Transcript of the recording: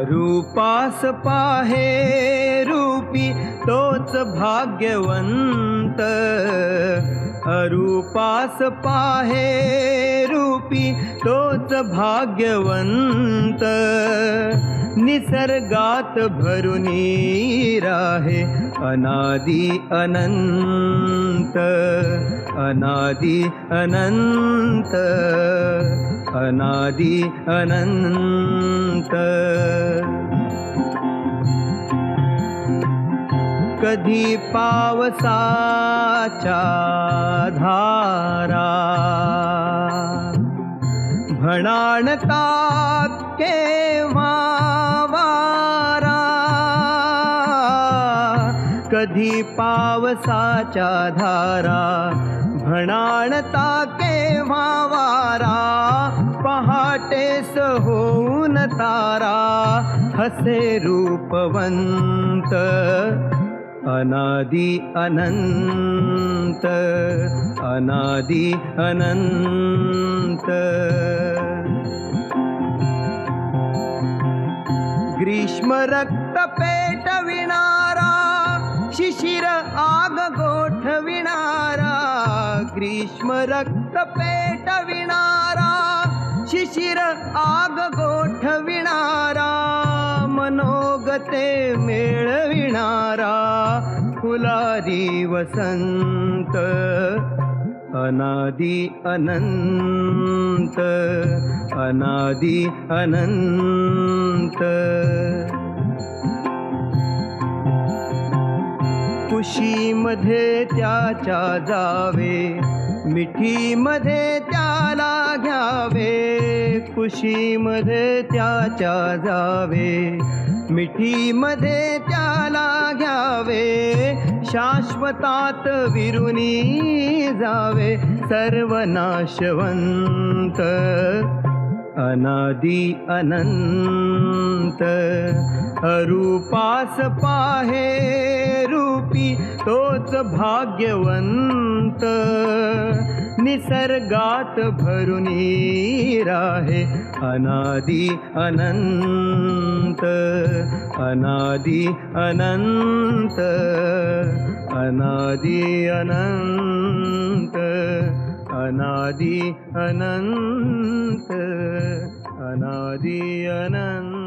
रूपास पाहे रूपी तोच भाग्यवंत, अरूपास पाहे रूपी तोच भाग्यवंत। निसर्गात भरुनी राहे अनादि अनंत, अनादि अनंत, अनादि अनंत। कधी पावसाच्या धारा भणाणतात केव्हा वारा, कधी पावसाच्या धारा भणाणता केव्हा वारा। पहाटेस होऊन तारा हसे रूपवंत, अनादि अनंत, अनादि अनंत। ग्रीष्म रक्त पेटविणारा, शिशिर आग गोठविणारा। ग्रीष्म रक्त पेटविणारा, शिशिर आग गोठविणारा। मनोगते मेळविणारा, फुलारी वसंत, अनादि अनंत, अनादि अनंत। कुशीमध्ये त्याच्या जावे, मिठीमध्ये त्याला घ्यावे। कुशीमध्ये त्याच्या जावे, मिठीमध्ये त्याला घ्यावे। शाश्वतात विरुनी जावे सर्वनाशवंत, अनादि अनंत। अरूपास पाहे रूपी तोच भाग्यवंत। निसर्गात भरुनी राहे अनादि अनंत, अनादि अनंत, अनादि अनंत, अनादि अनंत, अनादि अनंत।